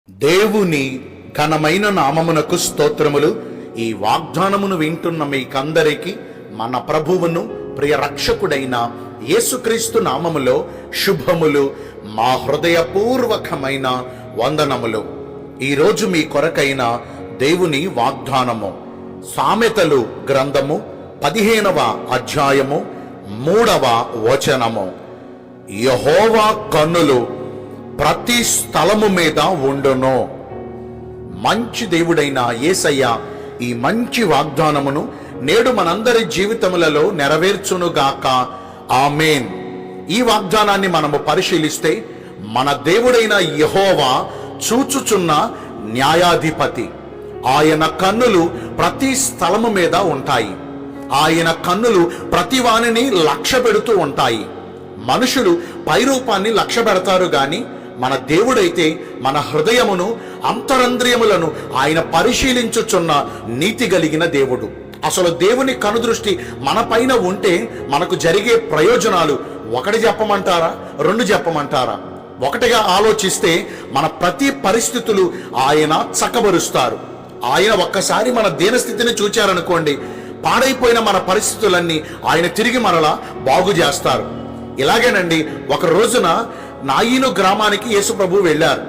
దేవుని ఘనమైన నామమునకు స్తోత్రములు. ఈ వాగ్దానమును వింటున్న మీకందరికీ మన ప్రభువును ప్రియ రక్షకుడైన యేసుక్రీస్తు నామములో శుభములు, మా హృదయపూర్వకమైన వందనములు. ఈరోజు మీ కొరకైన దేవుని వాగ్దానము సామెతలు గ్రంథము 15వ అధ్యాయము 3వ వచనము. యెహోవా కన్నులు ప్రతి స్థలము మీద ఉండును. మంచి దేవుడైన యేసయ్య ఈ మంచి వాగ్దానమును నేడు మనందరి జీవితములలో నెరవేర్చునుగాక. ఆమేన్. ఈ వాగ్దానాన్ని మనము పరిశీలిస్తే, మన దేవుడైన యెహోవా చూచుచున్న న్యాయాధిపతి. ఆయన కన్నులు ప్రతి స్థలము మీద ఉంటాయి. ఆయన కన్నులు ప్రతి వానిని లక్ష్య పెడుతూ ఉంటాయి. మనుషులు పైరూపాన్ని లక్ష్య పెడతారు గాని మన దేవుడైతే మన హృదయమును, అంతరంద్రియములను ఆయన పరిశీలించుచున్న నీతి కలిగిన దేవుడు. అసలు దేవుని కనుదృష్టి మన పైన ఉంటే మనకు జరిగే ప్రయోజనాలు ఒకటి చెప్పమంటారా, రెండు చెప్పమంటారా? ఒకటిగా ఆలోచిస్తే మన ప్రతి పరిస్థితులు ఆయన చక్కబరుస్తారు. ఆయన ఒక్కసారి మన దీనస్థితిని చూచారనుకోండి, పాడైపోయిన మన పరిస్థితులన్నీ ఆయన తిరిగి మనలా బాగు చేస్తారు. ఇలాగేనండి, ఒక రోజున నాయీను గ్రామానికి యేసు ప్రభు వెళ్ళారు.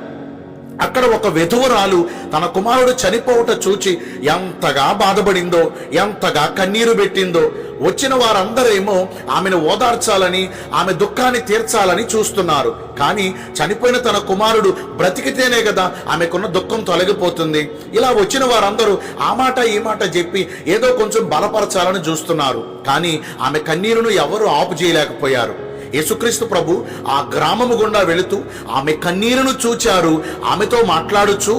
అక్కడ ఒక విధవరాలు తన కుమారుడు చనిపోవట చూచి ఎంతగా బాధపడిందో, ఎంతగా కన్నీరు పెట్టిందో. వచ్చిన వారందరేమో ఆమెను ఓదార్చాలని, ఆమె దుఃఖాన్ని తీర్చాలని చూస్తున్నారు. కానీ చనిపోయిన తన కుమారుడు బ్రతికితేనే కదా ఆమెకున్న దుఃఖం తొలగిపోతుంది. ఇలా వచ్చిన వారందరూ ఆ మాట ఈ మాట చెప్పి ఏదో కొంచెం బలపరచాలని చూస్తున్నారు. కానీ ఆమె కన్నీరును ఎవరు ఆపు చేయలేకపోయారు. యేసుక్రీస్తు ప్రభు ఆ గ్రామము గుండా వెళుతూ ఆమె కన్నీరును చూచారు. ఆమెతో మాట్లాడుచూ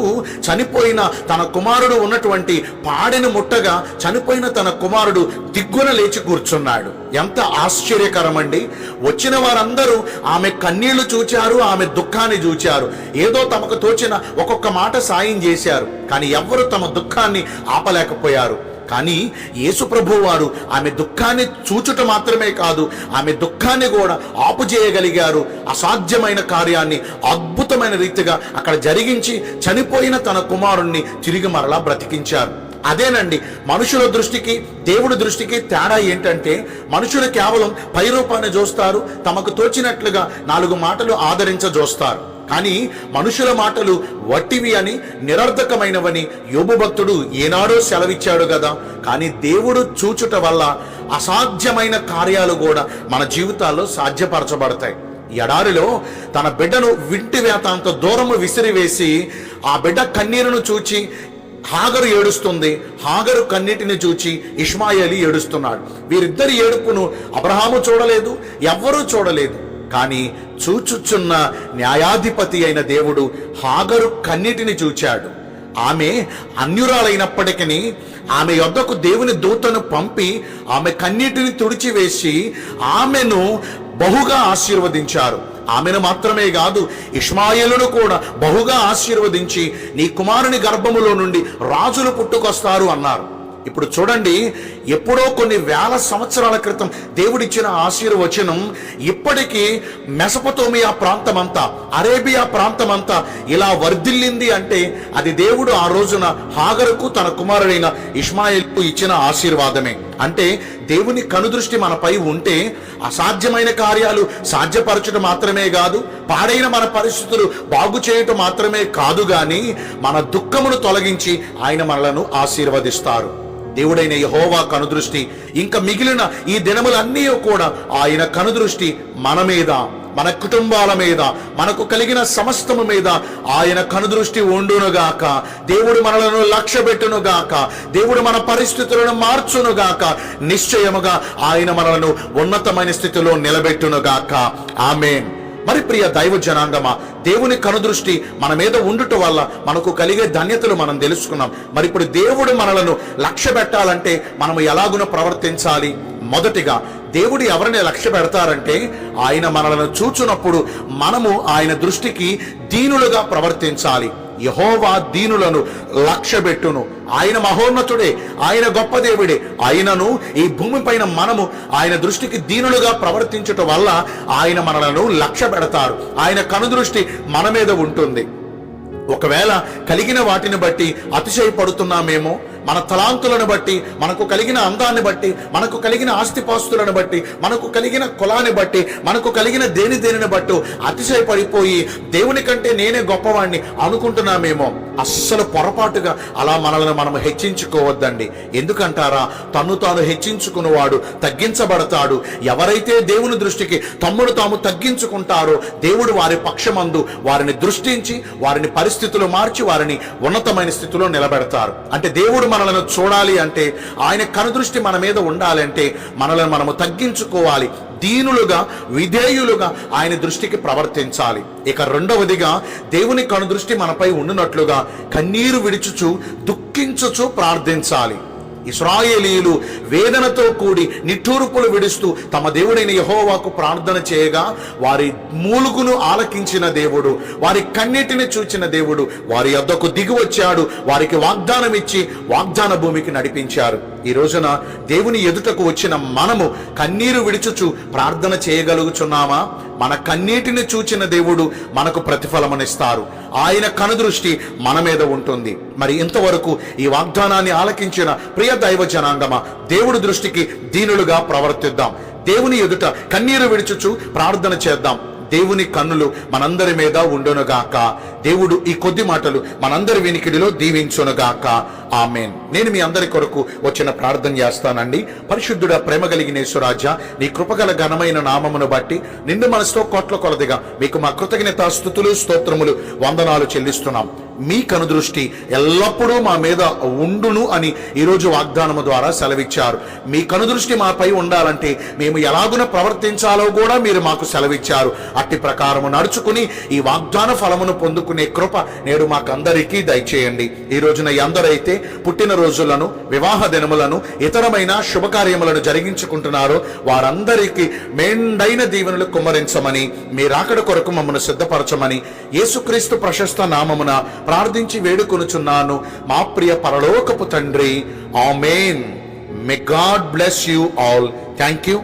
చనిపోయిన తన కుమారుడు ఉన్నటువంటి పాడెను ముట్టగా చనిపోయిన తన కుమారుడు దిగ్గున లేచి కూర్చున్నాడు. ఎంత ఆశ్చర్యకరమండి! వచ్చిన వారందరూ ఆమె కన్నీళ్లు చూచారు, ఆమె దుఃఖాన్ని చూచారు. ఏదో తమకు తోచిన ఒక్కొక్క మాట సాయం చేశారు. కానీ ఎవ్వరూ తమ దుఃఖాన్ని ఆపలేకపోయారు. కానీ యేసు ప్రభు వారు ఆమె దుఃఖాన్ని చూచుట మాత్రమే కాదు, ఆమె దుఃఖాన్ని కూడా ఆపు చేయగలిగారు. అసాధ్యమైన కార్యాన్ని అద్భుతమైన రీతిగా అక్కడ జరిగించి చనిపోయిన తన కుమారుణ్ణి తిరిగి మరలా బ్రతికించారు. అదేనండి, మనుషుల దృష్టికి దేవుడి దృష్టికి తేడా ఏంటంటే, మనుషులు కేవలం పైరూపాన్ని చూస్తారు, తమకు తోచినట్లుగా 4 మాటలు ఆదరించజోస్తారు. కానీ మనుషుల మాటలు వట్టివి అని, నిరర్ధకమైనవని యోబు భక్తుడు ఏనాడో సెలవిచ్చాడు కదా. కానీ దేవుడు చూచుట వల్ల అసాధ్యమైన కార్యాలు కూడా మన జీవితాల్లో సాధ్యపరచబడతాయి. ఎడారిలో తన బిడ్డను వింటి వేతాంత దూరము విసిరివేసి ఆ బిడ్డ కన్నీరును చూచి హాగరు ఏడుస్తుంది. హాగరు కన్నీటిని చూచి ఇష్మాయేలు ఏడుస్తున్నాడు. వీరిద్దరి ఏడుపును అబ్రహాము చూడలేదు, ఎవ్వరూ చూడలేదు. కానీ చూచుచున్న న్యాయాధిపతి అయిన దేవుడు హాగరు కన్నీటిని చూచాడు. ఆమె అన్యురాలైనప్పటికీ ఆమె యొద్దకు దేవుని దూతను పంపి ఆమె కన్నీటిని తుడిచివేసి ఆమెను బహుగా ఆశీర్వదించారు. ఆమెను మాత్రమే కాదు, ఇష్మాయేలును కూడా బహుగా ఆశీర్వదించి నీ కుమారుని గర్భములో నుండి రాజులు పుట్టుకొస్తారు అన్నారు. ఇప్పుడు చూడండి, ఎప్పుడో కొన్ని వేల సంవత్సరాల క్రితం దేవుడిచ్చిన ఆశీర్వచనం ఇప్పటికీ మెసొపొతేమియా ప్రాంతమంతా, అరేబియా ప్రాంతమంతా ఇలా వర్ధిల్లింది అంటే అది దేవుడు ఆ రోజున హాగరుకు తన కుమారుడైన ఇష్మాయేలుకు ఇచ్చిన ఆశీర్వాదమే. అంటే దేవుని కనుదృష్టి మనపై ఉంటే అసాధ్యమైన కార్యాలు సాధ్యపరచడం మాత్రమే కాదు, పాడైన మన పరిస్థితులు బాగు చేయటం మాత్రమే కాదు, గాని మన దుఃఖమును తొలగించి ఆయన మనలను ఆశీర్వదిస్తారు. దేవుడైన యెహోవా కనుదృష్టి ఇంకా మిగిలిన ఈ దినములన్నీ కూడా ఆయన కనుదృష్టి మన మీద, మన కుటుంబాల మీద, మనకు కలిగిన సమస్తము మీద ఆయన కనుదృష్టి ఉండునుగాక. దేవుడు మనలను లక్ష్యపెట్టునుగాక. దేవుడు మన పరిస్థితులను మార్చునుగాక. నిశ్చయముగా ఆయన మనలను ఉన్నతమైన స్థితిలో నిలబెట్టునుగాక. ఆమేన్. మరి ప్రియ దైవ జనాంగమా, దేవుని కనుదృష్టి మన మీద ఉండుట వల్ల మనకు కలిగే ధన్యతలు మనం తెలుసుకున్నాం. మరి ఇప్పుడు దేవుడు మనలను లక్ష్య పెట్టాలంటే మనము ఎలాగున ప్రవర్తించాలి? మొదటిగా దేవుడు ఎవరిని లక్ష్య పెడతారంటే, ఆయన మనలను చూచునప్పుడు మనము ఆయన దృష్టికి దీనులుగా ప్రవర్తించాలి. యెహోవా దీనులను లక్ష్యబెట్టును. ఆయన మహోన్నతుడే, ఆయన గొప్ప దేవుడే. ఆయనను ఈ భూమిపైన మనము ఆయన దృష్టికి దీనులుగా ప్రవర్తించటం వల్ల ఆయన మనలను లక్ష్య పెడతారు. ఆయన కనుదృష్టి మన మీద ఉంటుంది. ఒకవేళ కలిగిన వాటిని బట్టి అతిశయపడుతున్నామేమో, మన తలాంతులను బట్టి, మనకు కలిగిన అందాన్ని బట్టి, మనకు కలిగిన ఆస్తిపాస్తులను బట్టి, మనకు కలిగిన కులాన్ని బట్టి, మనకు కలిగిన దేనిని బట్టి అతిశయపడిపోయి దేవుని కంటే నేనే గొప్పవాణ్ణి అనుకుంటున్నామేమో. అస్సలు పొరపాటుగా అలా మనల్ని మనం హెచ్చించుకోవద్దండి. ఎందుకంటారా, తన్ను తాను హెచ్చించుకున్నవాడు తగ్గించబడతాడు. ఎవరైతే దేవుని దృష్టికి తమ్ముడు తాము తగ్గించుకుంటారో దేవుడు వారి పక్షమందు వారిని దృష్టించి వారిని పరిస్థితులు మార్చి వారిని ఉన్నతమైన స్థితిలో నిలబెడతారు. అంటే దేవుడు మనలను చూడాలి అంటే, ఆయన కనుదృష్టి మన మీద ఉండాలంటే మనలను మనము తగ్గించుకోవాలి, దీనులుగా విధేయులుగా ఆయన దృష్టికి ప్రవర్తించాలి. ఇక రెండవదిగా, దేవుని కనుదృష్టి మనపై ఉండునట్లుగా కన్నీరు విడుచుచు దుఃఖించుచు ప్రార్థించాలి. ఇశ్రాయేలీయులు వేదనతో కూడి నిట్టూర్పులు విడుస్తూ తమ దేవుడైన యెహోవాకు ప్రార్థన చేయగా, వారి మూలుగును ఆలకించిన దేవుడు, వారి కన్నీటిని చూచిన దేవుడు వారి యొద్దకు దిగి వచ్చాడు. వారికి వాగ్దానం ఇచ్చి వాగ్దాన భూమికి నడిపించారు. ఈ రోజున దేవుని ఎదుటకు వచ్చిన మనము కన్నీరు విడుచుచు ప్రార్థన చేయగలుగుచున్నామా? మన కన్నీటిని చూచిన దేవుడు మనకు ప్రతిఫలమునిస్తారు. ఆయన కనుదృష్టి మన మీద ఉంటుంది. మరి ఇంతవరకు ఈ వాగ్దానాన్ని ఆలకించిన ప్రియ దైవ జనాంగమా, దేవుడి దృష్టికి దీనులుగా ప్రవర్తిద్దాం. దేవుని ఎదుట కన్నీరు విడుచుచు ప్రార్థన చేద్దాం. దేవుని కన్నులు మనందరి మీద ఉండునుగాక. దేవుడు ఈ కొద్ది మాటలు మనందరి వినికిడిలో దీవించునుగాక. ఆమేన్. నేను మీ అందరి కొరకు వచ్చిన ప్రార్థన చేస్తానండి. పరిశుద్ధుడ, ప్రేమ కలిగిన యేసురాజా, నీ కృపగల ఘనమైన నామమును బట్టి నిండు మనసుతో కోట్ల కొలదిగా మీకు మా కృతజ్ఞత స్తుతులు స్తోత్రములు వందనాలు చెల్లిస్తున్నాం. మీ కనుదృష్టి ఎల్లప్పుడూ మా మీద ఉండును అని ఈరోజు వాగ్దానము ద్వారా సెలవిచ్చారు. మీ కనుదృష్టి మాపై ఉండాలంటే మేము ఎలాగున ప్రవర్తించాలో కూడా మీరు మాకు సెలవిచ్చారు. అట్టి ప్రకారము నడుచుకుని ఈ వాగ్దాన ఫలమును పొందుకునే కృప నేడు మాకందరికీ దయచేయండి. ఈ రోజున ఎందరైతే పుట్టినరోజులను, వివాహ దినములను, ఇతరమైన శుభకార్యములను జరిగించుకుంటున్నారో వారందరికీ మెండైన దీవెనలు కుమ్మరించమని, మీ రాకడ కొరకు మమ్మను సిద్ధపరచమని యేసుక్రీస్తు ప్రశస్త నామమున ప్రార్థించి వేడుకొనుచున్నాను మా ప్రియ పరలోకపు తండ్రి. Amen. May God bless you all. Thank you.